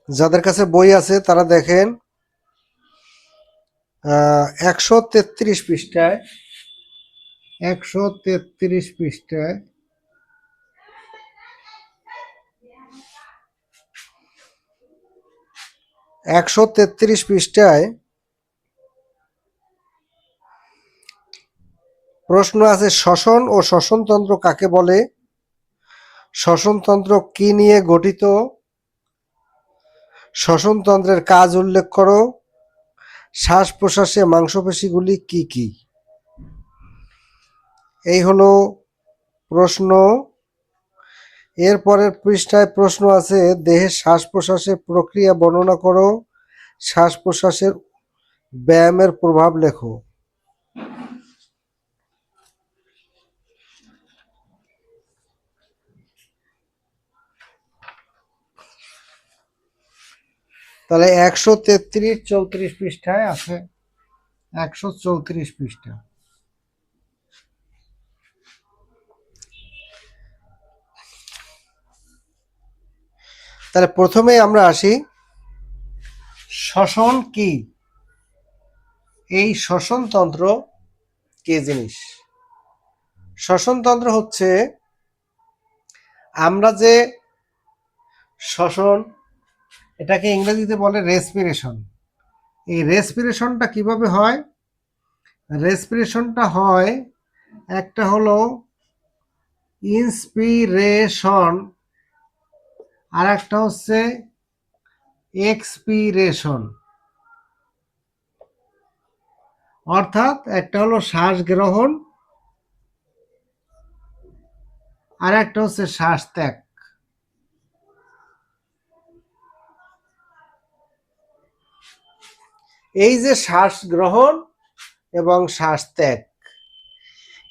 যাদের কাছে বই আছে তারা দেখেন 133 পৃষ্ঠায় 133 পৃষ্ঠায় 133 পৃষ্ঠায় প্রশ্ন আছে, শ্বসন ও শ্বসনতন্ত্র কাকে বলে, শ্বসনতন্ত্র কি নিয়ে গঠিত, শ্বসনতন্ত্রের কাজ উল্লেখ করো, শ্বাস প্রশ্বাসে মাংসপেশিগুলি কি কি। এই হলো প্রশ্ন। এরপরের পৃষ্ঠায় প্রশ্ন আছে, দেহের শ্বাস প্রশ্বাসের প্রক্রিয়া বর্ণনা করো, শ্বাস প্রশ্বাসের ব্যায়ামের প্রভাব লেখো। তাহলে 133-34 পৃষ্ঠায় আছে, 134 পৃষ্ঠা। তাহলে প্রথমে আমরা আসি, শ্বসন কি। এই শ্বসনতন্ত্র কি জিনিস? শ্বসনতন্ত্র হচ্ছে আমরা যে শ্বসন, এটাকে ইংরেজিতে বলে রেসপিরেশন। এই রেসপিরেশনটা কিভাবে হয়? রেসপিরেশনটা হয়, একটা হলো ইন্সপিরেশন আর একটা হচ্ছে এক্সপিরেশন। অর্থাৎ একটা হলো শ্বাস গ্রহণ আর একটা হচ্ছে শ্বাস ত্যাগ। এই যে শ্বাস গ্রহণ এবং শ্বাস ত্যাগ,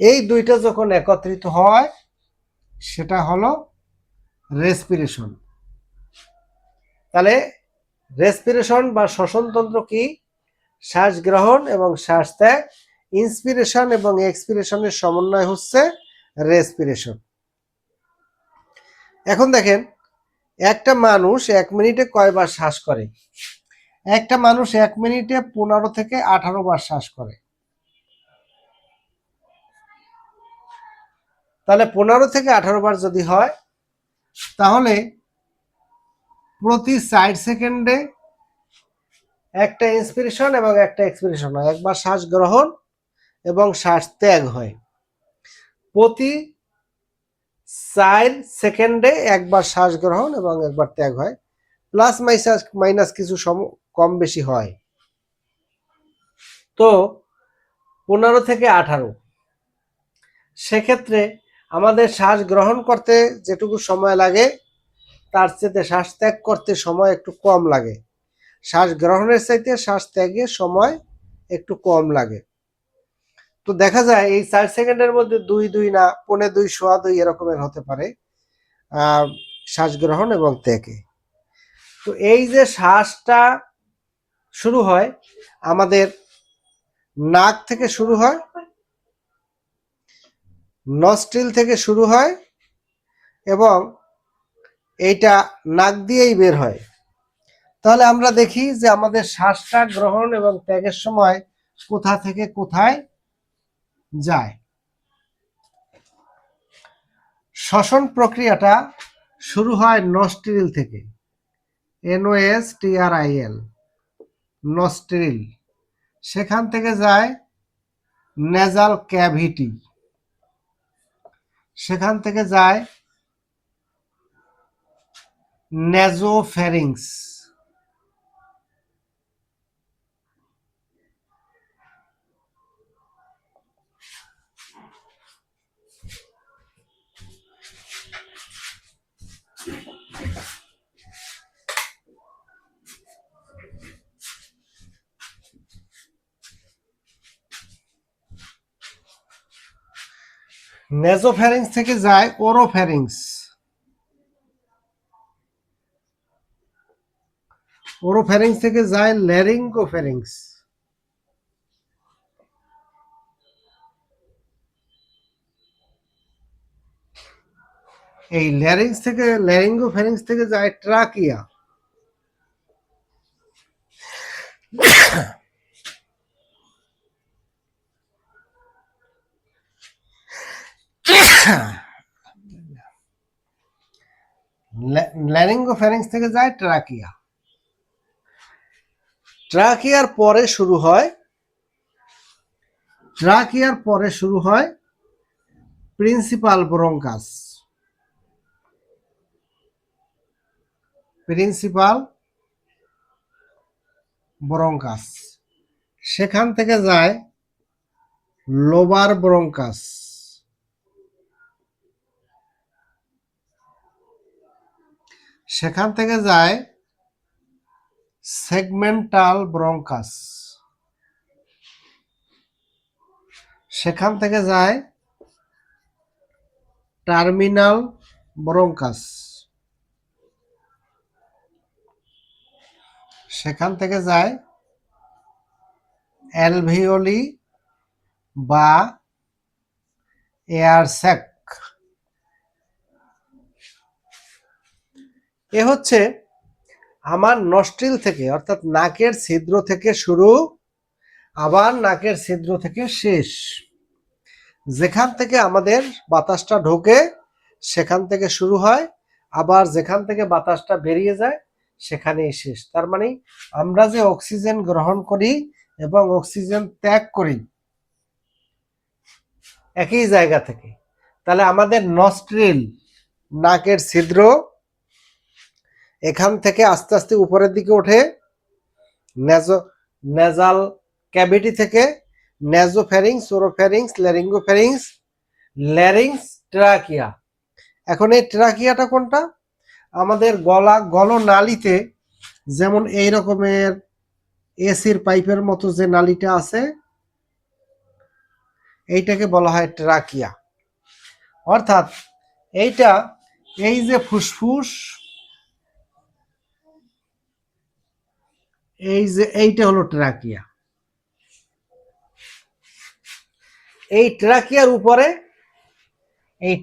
এই দুইটা যখন একত্রিত হয় সেটা হলো রেসপিরেশন। তাহলে রেসপিরেশন বা শ্বসনতন্ত্র কি? শ্বাস গ্রহণ এবং শ্বাস ত্যাগ, ইন্সপিরেশন এবং এক্সপিরেশনের সমন্বয় হচ্ছে রেসপিরেশন। এখন দেখেন, একটা মানুষ 1 মিনিটে কয়বার শ্বাস করে? একটা মানুষ 1 মিনিটে 15 থেকে 18 বার শ্বাস করে। তাহলে 15 থেকে 18 বার যদি হয়, তাহলে প্রতি 4 সেকেন্ডে একটা ইন্সপিরেশন এবং একটা এক্সপিরেশন হয়, একবার শ্বাস গ্রহণ এবং শ্বাস ত্যাগ হয়। প্রতি 4 সেকেন্ডে একবার শ্বাস গ্রহণ এবং একবার ত্যাগ হয়, প্লাস মাইনাস কিছু কম বেশি হয়। তো 15 থেকে 18, সেক্ষেত্রে আমাদের শ্বাস গ্রহণ করতে যেটুকু সময় লাগে তার চেয়ে শ্বাস ত্যাগ করতে সময় একটু কম লাগে। শ্বাস গ্রহণের চাইতে শ্বাস ত্যাগের সময় একটু কম লাগে। তো দেখা যায় এই 4 সেকেন্ডের মধ্যে 2 না 1.25 1.25 এরকমের হতে পারে শ্বাস গ্রহণ এবং ত্যাগে। তো এই যে শ্বাসটা শুরু হয় আমাদের নাক থেকে শুরু হয়, নস্ট্রিল থেকে শুরু হয় এবং এইটা নাক দিয়েই বের হয়। তাহলে আমরা দেখি যে আমাদের শ্বাসটা গ্রহণ এবং ত্যাগের সময় কোথা থেকে কোথায় যায়। শ্বসন প্রক্রিয়াটা শুরু হয় নস্ট্রিল থেকে, NOSTRIL, নস্ট্রিল। সেখান থেকে যায় নেজাল ক্যাভিটি, সেখান থেকে যায় নেজোফ্যারিংস, নেজোফ্যারিংস থেকে যায় ওরোফ্যারিংস, ওরোফ্যারিংস থেকে যায় ল্যারিঙ্গোফ্যারিংস, এই ল্যারিংস থেকে ল্যারিঙ্গোফ্যারিংস থেকে যায় ট্রাকিয়া, ল্যারিঙ্গোফ্যারিংস থেকে যায় ট্রাকিয়া। ট্রাকিয়ার পরে শুরু হয় প্রিন্সিপাল ব্রঙ্কাস। সেখান থেকে যায় লোবার ব্রঙ্কাস। সেখান থেকে যায় সেগমেন্টাল ব্রঙ্কাস। সেখান থেকে যায় টার্মিনাল ব্রঙ্কাস। সেখান থেকে যায় অ্যালভিওলি বা এয়ার স্যাক। এ হচ্ছে আমার নস্ট্রিল থেকে অর্থাৎ নাকের ছিদ্র থেকে শুরু, আবার নাকের ছিদ্র থেকে শেষ। যেখান থেকে আমাদের বাতাসটা ঢোকে সেখান থেকে শুরু হয়, আবার যেখান থেকে বাতাসটা বেরিয়ে যায় সেখানেই শেষ। তার মানে আমরা যে অক্সিজেন গ্রহণ করি এবং অক্সিজেন ত্যাগ করি একই জায়গা থেকে। তাহলে আমাদের নস্ট্রিল, নাকের ছিদ্র, এখান থেকে আস্তে আস্তে উপরের দিকে ওঠে নেজাল ক্যাভিটি থেকে নেজোফ্যারিংস, ওরোফ্যারিংস, ল্যারিঙ্গোফ্যারিংস, ল্যারিংস, ট্রাকিয়া। এখন এই ট্রাকিয়াটা কোনটা? আমাদের গলনালীতে যেমন এই রকমের এসির পাইপের মতো যে নালীটা আছে এইটাকে বলা হয় ট্রাকিয়া। অর্থাৎ এইটা, এই যে ফুসফুস, এইটা হলো ট্রাকিয়া। এই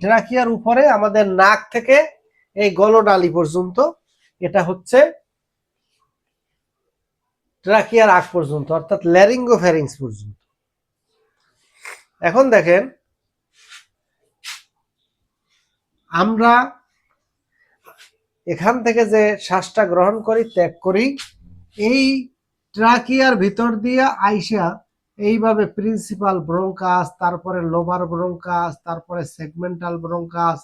ট্রাকিয়ার উপরে আমাদের নাক থেকে এই গলনালী পর্যন্ত, এটা হচ্ছে ট্রাকিয়ার আগ পর্যন্ত, অর্থাৎ ল্যারিঙ্গোফ্যারিংস পর্যন্ত। এখন দেখেন, আমরা এখান থেকে যে শ্বাসটা গ্রহণ করি, ত্যাগ করি, এই ট্রাকিয়ার ভিতর দিয়ে আইসা এইভাবে প্রিন্সিপাল ব্রঙ্কাস, তারপরে লোবার ব্রঙ্কাস, তারপরে সেগমেন্টাল ব্রঙ্কাস,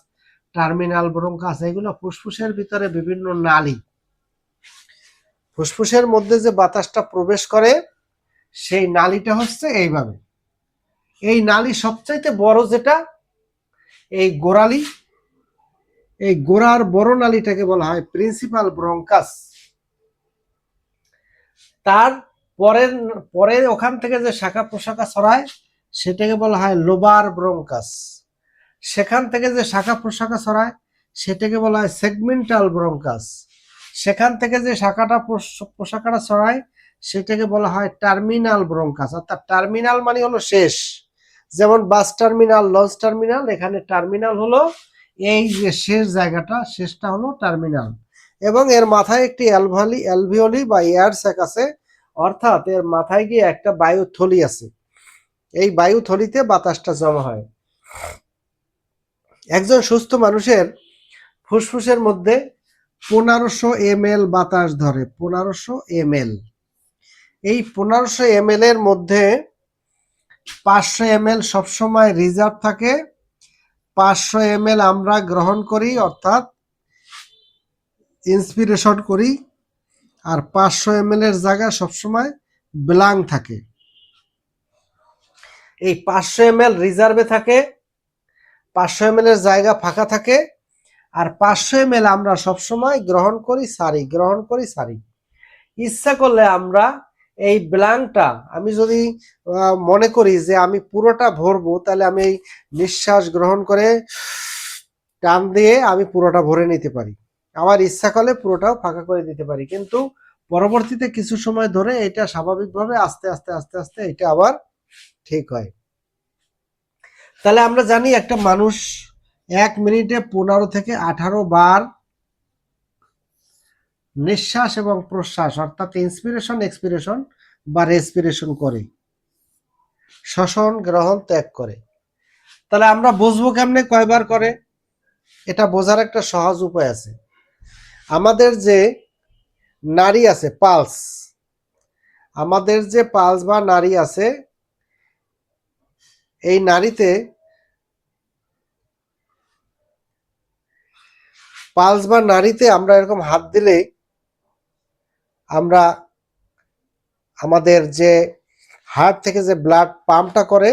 টার্মিনাল ব্রঙ্কাস, এগুলো ফুসফুসের ভিতরে বিভিন্ন নালী। ফুসফুসের মধ্যে যে বাতাসটা প্রবেশ করে সেই নালীটা হচ্ছে এইভাবে। এই নালী সবচাইতে বড় যেটা, এই গোড়ালি, এই গোড়ার বড় নালীটাকে বলা হয় প্রিন্সিপাল ব্রঙ্কাস। তার পরে ওখান থেকে যে শাখা প্রশাখা ছড়ায় সেটাকে বলা হয় লোবার ব্রঙ্কাস। সেখান থেকে যে শাখা প্রশাখা ছড়ায় সেটাকে বলা হয় সেগমেন্টাল ব্রঙ্কাস। সেখান থেকে যে প্রশাখাটা ছড়ায় সেটাকে বলা হয় টার্মিনাল ব্রঙ্কাস। অর্থাৎ টার্মিনাল মানে হলো শেষ, যেমন বাস টার্মিনাল, লঞ্চ টার্মিনাল, এখানে টার্মিনাল হলো এই যে শেষ জায়গাটা, শেষটা হলো টার্মিনাল। এবং এর মাথায় একটি অ্যালভিওলি বা এয়ার স্যাক আছে, অর্থাৎ এর মাথায় গিয়ে একটা বায়ুথলি আছে। এই বায়ুথলিতে বাতাসটা জমা হয়। একজন সুস্থ মানুষের ফুসফুসের মধ্যে 1500 ml বাতাস ধরে। 1500 ml। এই 1500 ml এর মধ্যে 500 ml সবসময় রিজার্ভ থাকে। 500 ml আমরা গ্রহণ করি, অর্থাৎ ইন্সপিরেশন করি, আর 500 ml এর জায়গা সবসময় ব্লাং থাকে। এই 500 ml রিজার্ভে থাকে, 500 ml এর জায়গা ফাঁকা থাকে, আর 500 ml আমরা সবসময় গ্রহণ করি সারি। ইচ্ছা করলে আমরা এই ব্লাংটা, আমি যদি মনে করি যে আমি পুরোটা ভরবো, তাহলে আমি এই নিঃশ্বাস গ্রহণ করে টান দিয়ে আমি পুরোটা ভরে নিতে পারি। আমার ইচ্ছা করলে পুরোটাও ফাঁকা করে দিতে পারি, কিন্তু পরবর্তীতে কিছু সময় ধরে এটা স্বাভাবিকভাবে আস্তে আস্তে এটা আবার ঠিক হয়। তাহলে আমরা জানি একটা মানুষ 1 মিনিটে 15 থেকে 18 বার নিঃশ্বাস এবং প্রশ্বাস, অর্থাৎ ইন্সপিরেশন এক্সপিরেশন বা রেসপিরেশন করে, শ্বসন গ্রহণ ত্যাগ করে। তাহলে আমরা বুঝবো কেমনে কয়বার করে? এটা বোঝার একটা সহজ উপায় আছে। আমাদের যে নাড়ি আছে পালস, আমাদের যে পালস বা নাড়ি আছে, এই নাড়িতে পালস বা নাড়িতে আমরা এরকম হাত দিলে আমরা আমাদের যে হার্ট থেকে যে ব্লাড পাম্পটা করে,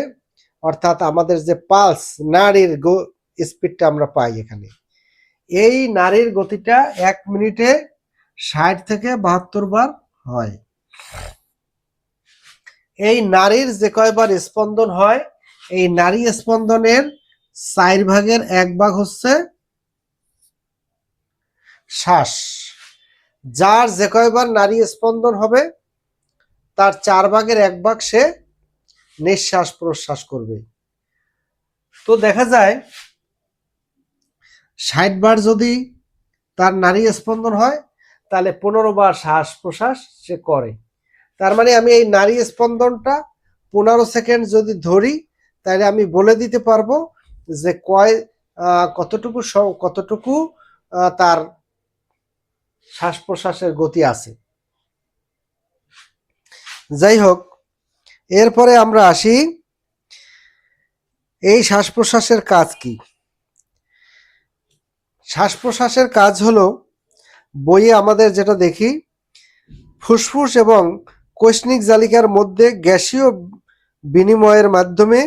অর্থাৎ আমাদের যে পালস নাড়ির স্পিডটা আমরা পাই এখানে। এই নাড়ির গতিটা 1 মিনিটে 60 থেকে 72 বার হয়। এই নাড়ির যে কয়বার স্পন্দন হয়, এই নাড়ি স্পন্দনের 4 ভাগের 1 ভাগ হচ্ছে শ্বাস। যার যে কয়বার নাড়ি স্পন্দন হবে তার 4 ভাগের 1 ভাগ সে নিঃশ্বাস প্রশ্বাস করবে। তো দেখা যায় 60 বার যদি তার নাড়ি স্পন্দন হয়, তাহলে 15 বার শ্বাস প্রশ্বাস সে করে। তার মানে আমি এই নাড়ি স্পন্দনটা 15 সেকেন্ড যদি ধরি, তাহলে আমি বলে দিতে পারবো যে কতটুকু তার শ্বাস প্রশ্বাসের গতি আছে। যাই হোক, এরপরে আমরা আসি এই শ্বাস প্রশ্বাসের কাজ কি। শ্বাস প্রশ্বাসের কাজ হলো, বইয়ে আমাদের যেটা দেখি, ফুসফুস এবং কৈশনিক জালিকার মধ্যে গ্যাসীয় বিনিময়ের মাধ্যমে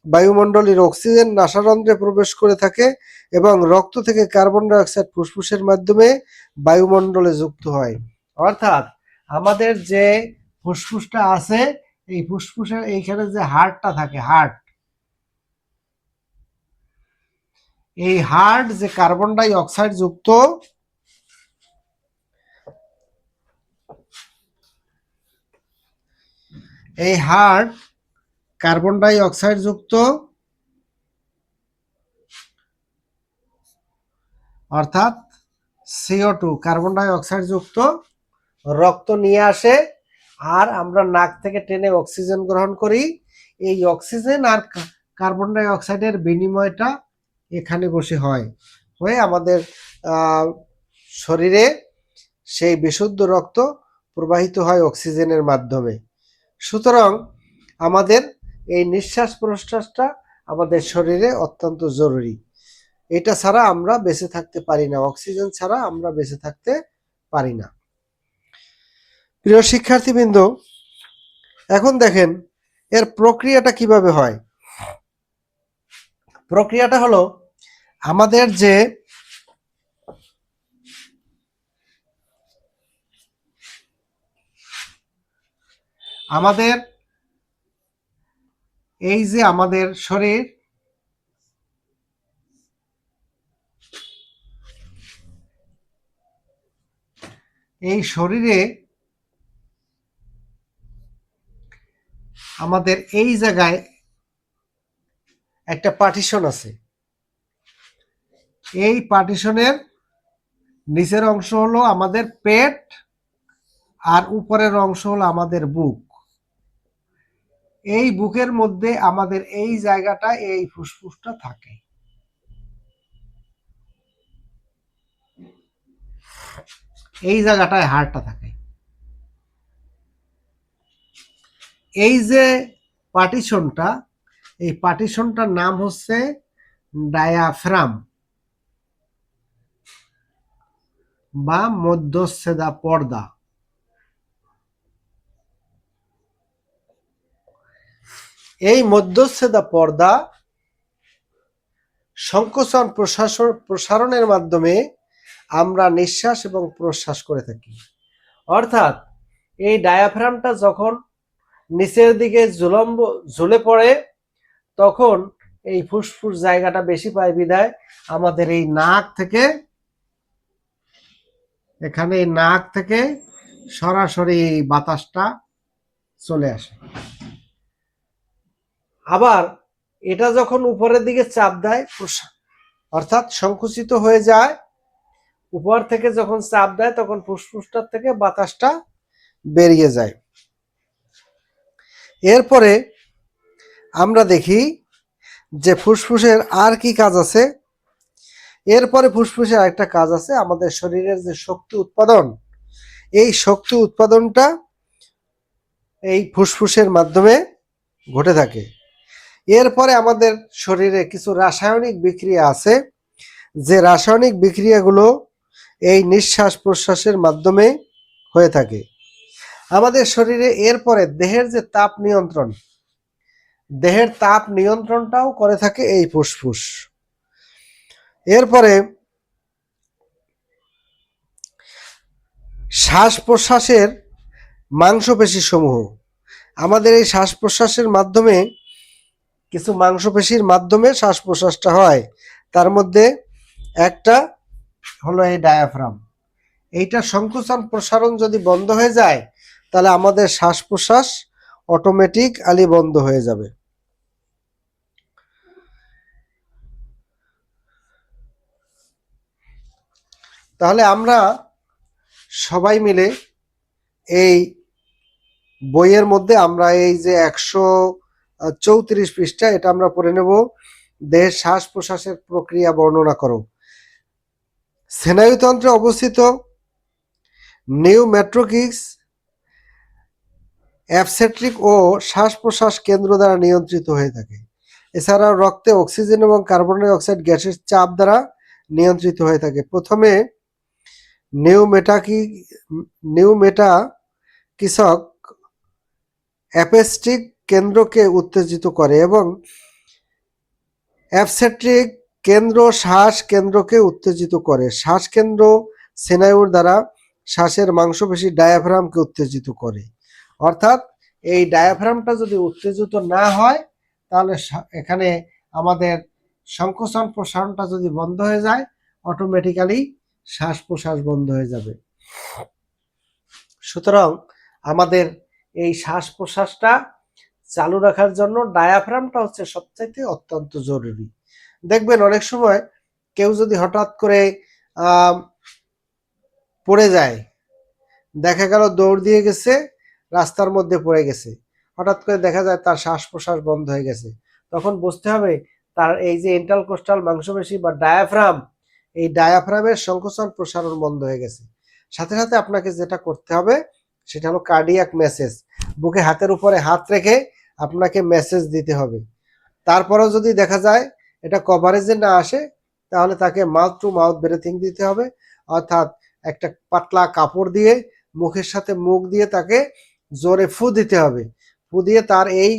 বায়ুমণ্ডলের অক্সিজেন নাসারন্ধ্রে প্রবেশ করে থাকে এবং রক্ত থেকে কার্বন ডাই অক্সাইড ফুসফুসের মাধ্যমে বায়ুমণ্ডলে যুক্ত হয়। অর্থাৎ আমাদের যে ফুসফুসটা আছে, এই ফুসফুসের এইখানে যে হার্টটা থাকে, এই হার্ট যে কার্বন ডাই অক্সাইড যুক্ত, এই হার্ট কার্বন ডাই অক্সাইড যুক্ত, অর্থাৎ CO2 কার্বন ডাই অক্সাইড যুক্ত রক্ত নিয়ে আসে, আর আমরা নাক থেকে টেনে অক্সিজেন গ্রহণ করি। এই অক্সিজেন আর কার্বন ডাই অক্সাইডের বিনিময়টা এখানে বসে হয়ে আমাদের শরীরে সেই বিশুদ্ধ রক্ত প্রবাহিত হয় অক্সিজেনের মাধ্যমে। সুতরাং আমাদের এই নিঃশ্বাস প্রশ্বাসটা আমাদের শরীরে অত্যন্ত জরুরি। এটা ছাড়া আমরা বেঁচে থাকতে পারি না, অক্সিজেন ছাড়া আমরা বেঁচে থাকতে পারি না। প্রিয় শিক্ষার্থীবৃন্দ, এখন দেখেন এর প্রক্রিয়াটা কিভাবে হয়। প্রক্রিয়াটা হলো, আমাদের যে আমাদের শরীর, এই শরীরে আমাদের এই জায়গায় একটা পার্টিশন আছে। এই পার্টিশনের নিচের অংশ হলো আমাদের পেট, আর উপরের অংশ হলো আমাদের বুক। এই বুকের মধ্যে আমাদের এই জায়গাটা, এই ফুসফুসটা থাকে। এই জায়গাটায় হাড়টা থাকে। এই যে পার্টিশনটা, এই পার্টিশনটার নাম হচ্ছে ডায়াফ্রাম বা মধ্যচ্ছেদা পর্দা। এই মধ্যচ্ছেদা পর্দা সংকোচন প্রসারণের মাধ্যমে আমরা নিঃশ্বাস এবং প্রশ্বাস করে থাকি। অর্থাৎ এই ডায়াফ্রামটা যখন নিচের দিকে ঝুলে পড়ে, তখন এই ফুসফুস জায়গাটা বেশি পায় বিধায় আমাদের এই নাক থেকে, এখানে এই নাক থেকে সরাসরি বাতাসটা চলে আসে। আবার এটা যখন উপরের দিকে চাপ দেয়, অর্থাৎ সংকুচিত হয়ে যায়, উপর থেকে যখন চাপ দেয় তখন ফুসফুসটার থেকে বাতাসটা বেরিয়ে যায়। এরপরে আমরা দেখি যে ফুসফুসের আর কি কাজ আছে। এরপরে ফুসফুসের আরেকটা কাজ আছে, আমাদের শরীরের যে শক্তি উৎপাদন, এই শক্তি উৎপাদনটা এই ফুসফুসের মাধ্যমে ঘটে থাকে। এরপরে আমাদের শরীরে কিছু রাসায়নিক বিক্রিয়া আছে, যে রাসায়নিক বিক্রিয়াগুলো এই নিঃশ্বাস প্রশ্বাসের মাধ্যমে হয়ে থাকে আমাদের শরীরে। এরপরে দেহের যে তাপ নিয়ন্ত্রণ, দেহের তাপ নিয়ন্ত্রণটাও করে থাকে এই ফুসফুস। এরপরে শ্বাস প্রশ্বাসের মাংসপেশি সমূহ, আমাদের এই শ্বাস প্রশ্বাসের মাধ্যমে কিছু মাংসপেশির মাধ্যমে শ্বাস প্রশ্বাসটা হয়। তার মধ্যে একটা হলো এই ডায়াফ্রাম। এইটা সংকোচন প্রসারণ যদি বন্ধ হয়ে যায় তাহলে আমাদের শ্বাস প্রশ্বাস অটোমেটিক্যালি বন্ধ হয়ে যাবে। তাহলে আমরা সবাই মিলে এই বইয়ের মধ্যে আমরা এই যে 134 পৃষ্ঠা, এটা আমরা পড়ে নেব। দেহের শ্বাস প্রশ্বাসের প্রক্রিয়া বর্ণনা করো। স্নায়ুতন্ত্রে অবস্থিত নিউমেট্রোকিক্স অ্যাবসেট্রিক ও শ্বাস প্রশ্বাস কেন্দ্র দ্বারা নিয়ন্ত্রিত হয়ে থাকে। এছাড়াও রক্তে অক্সিজেন এবং কার্বন ডাই অক্সাইড গ্যাসের চাপ দ্বারা নিয়ন্ত্রিত হয়ে থাকে। প্রথমে নিউমেটাকিসক অ্যাপেস্টিক কেন্দ্রকে উত্তেজিত করে এবং অ্যাবসেট্রিক কেন্দ্র শ্বাস কেন্দ্রকে উত্তেজিত করে। শ্বাস কেন্দ্র স্নায়ুর দ্বারা শ্বাসের মাংসপেশি ডায়াফ্রামকে উত্তেজিত করে। অর্থাৎ এই ডায়াফ্রামটা যদি উত্তেজিত না হয় তাহলে এখানে আমাদের সংকোচন প্রসারণটা যদি বন্ধ হয়ে যায়, অটোমেটিক্যালি শ্বাস প্রশ্বাস বন্ধ হয়ে যাবে। সুতরাং আমাদের এই শ্বাস প্রশ্বাসটা চালু রাখার জন্য ডায়াফ্রামটা হচ্ছে সবচাইতে অত্যন্ত জরুরি। দেখবেন অনেক সময় কেউ যদি হঠাৎ করে পড়ে যায়, দেখা গেল দৌড় দিয়ে গেছে, রাস্তার মধ্যে পড়ে গেছে, হঠাৎ করে দেখা যায় তার শ্বাস প্রশ্বাস বন্ধ হয়ে গেছে, তখন বুঝতে হবে তার এই যে ইন্টারকোস্টাল মাংসপেশি বা ডায়াফ্রাম, এই ডায়াফ্রামের সংকোচন প্রসারণ বন্ধ হয়ে গেছে। সাথে সাথে আপনাকে যেটা করতে হবে সেটা হলো কার্ডিয়াক মেসেজ। বুকে হাতের উপরে হাত রেখে আপনাকে মেসেজ দিতে হবে। তারপরেও যদি দেখা যায় এটা কভারেজে না আসে তাহলে তাকে মাউথ টু মাউথ ব্রিথিং দিতে হবে, অর্থাৎ একটা পাতলা কাপড় দিয়ে মুখের সাথে মুখ দিয়ে তাকে জোরে ফু দিতে হবে। ফু দিয়ে তার এই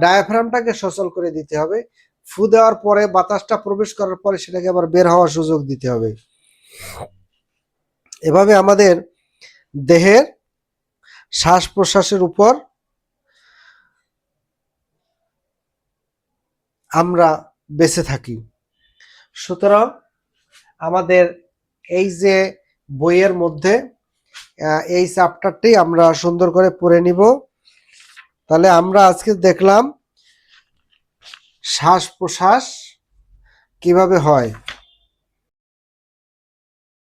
ডায়াফ্রামটাকে সচল করে দিতে হবে। ফু দেওয়ার পরে বাতাসটা প্রবেশ করার পরে সেটাকে আবার বের হওয়ার সুযোগ দিতে হবে। এভাবে আমাদের দেহের শ্বাস প্রশ্বাসের উপর আমরা বেঁচে থাকি। সুতরাং আমাদের এই যে বইয়ের মধ্যে এই চ্যাপ্টারটি আমরা সুন্দর করে পড়ে নিব। তাহলে আমরা আজকে দেখলাম শ্বাস প্রশ্বাস কিভাবে হয়।